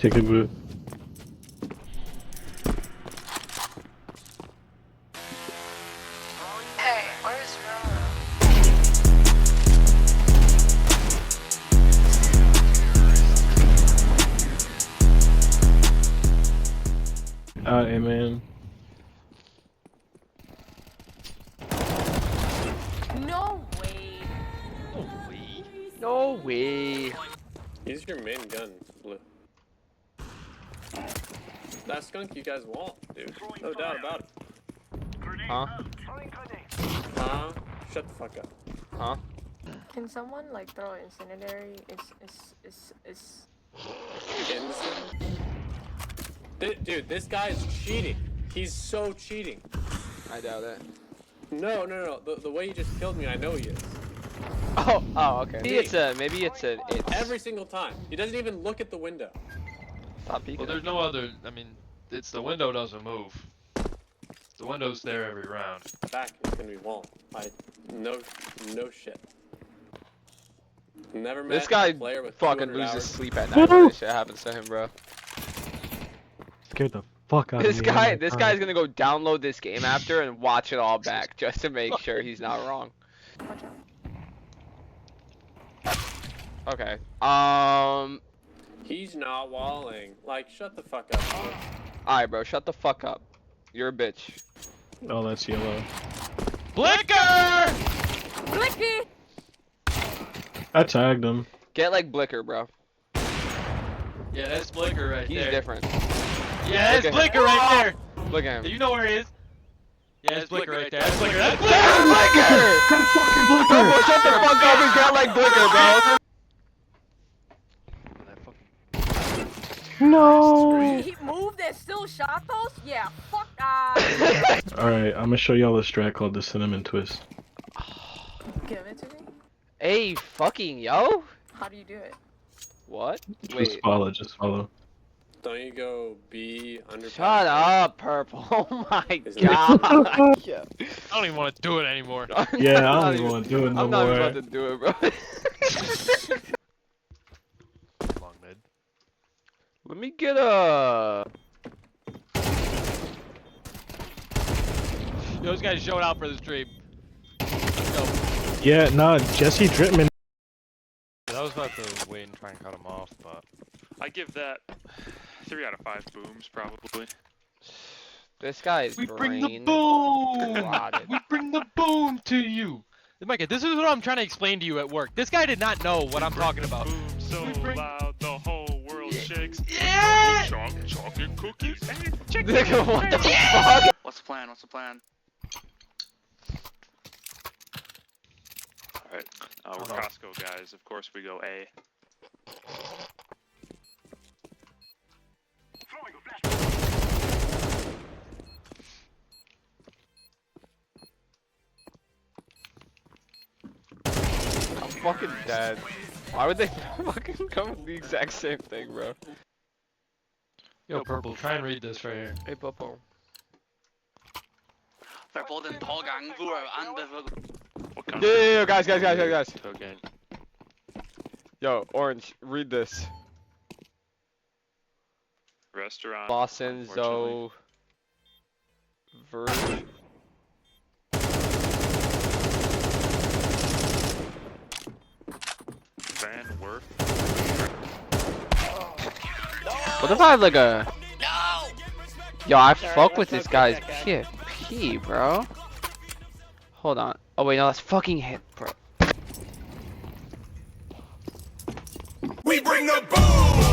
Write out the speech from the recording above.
Take a boot. Hey, where's Hey man. No way. No way. Use your main gun, Blue. That skunk you guys want, dude. No doubt about it. Huh? Shut the fuck up. Huh? Can someone like throw incendiary? Is Dude, this guy is cheating. He's so cheating. I doubt it. No. The way you just killed me, I know he is. Oh, okay. Maybe it's Every single time. He doesn't even look at the window. Stop peeking. Well, there's no other. I mean, it's the window doesn't move. The window's there every round. Back is gonna be wall. No shit. Never met This guy a player with fucking 200 loses hours. sleep at night when this shit happens to him, bro. Scared the fuck out of me. This guy's gonna go download this game after and watch it all back just to make sure he's not wrong. Okay. He's not walling. Like, shut the fuck up. Alright, bro. Shut the fuck up. You're a bitch. Oh, that's yellow. Blicker! Blicky? I tagged him. Get like Blicker, bro. Yeah, that's Blicker right He's there. different. Yeah, that's Look at Blicker him. right there. Look at Do him. you know where he is? Yeah, that's Blicker right there. That's Blicker. That's That's Blicker! Blicker! Bro, shut the fuck up and get like Blicker, bro. No. He moved and still shot those? Yeah, fuck Alright, I'm gonna show y'all a strat called the cinnamon twist. Give it to me? Hey, fucking yo. How do you do it? What? Just Wait. follow, just follow. Don't you go B under? Shut up, Purple. Oh my Isn't god. Yeah. I don't even want to do it anymore. Yeah, I don't even want to do it no I'm not more. even about to do it, bro. Long mid. Let me get a. Yo, this guy's showing out for the stream. Yo. Yeah, nah, Jesse Drittman. I was about to wait and try and cut him off, but I give that 3 out of 5 booms, probably. This guy is we bring the brain boom. rotted. We bring the boom to you. Micah, this is what I'm trying to explain to you at work. This guy did not know what I'm talking about. Boom so loud, the whole world shakes. Yeah. Chocolate cookies and chicken. Nigga, what the fuck? What's the plan? What's the plan? Alright, we're Costco guys. Of course we go A. I'm fucking dead. Why would they fucking come with the exact same thing, bro? Yo, Purple, try and read this right here. Hey, Popo. Verboten Torgang wurde anbewirkt. What kind Yeah, guys. Okay. Yo, Orange, read this. Restaurant. Lawson, unfortunately. Verge. Van Worth. What if I had like a... Yo, I fuck with this guy's PFP, bro. Hold on. Oh wait, no, that's fucking hit, bro. We bring the boom!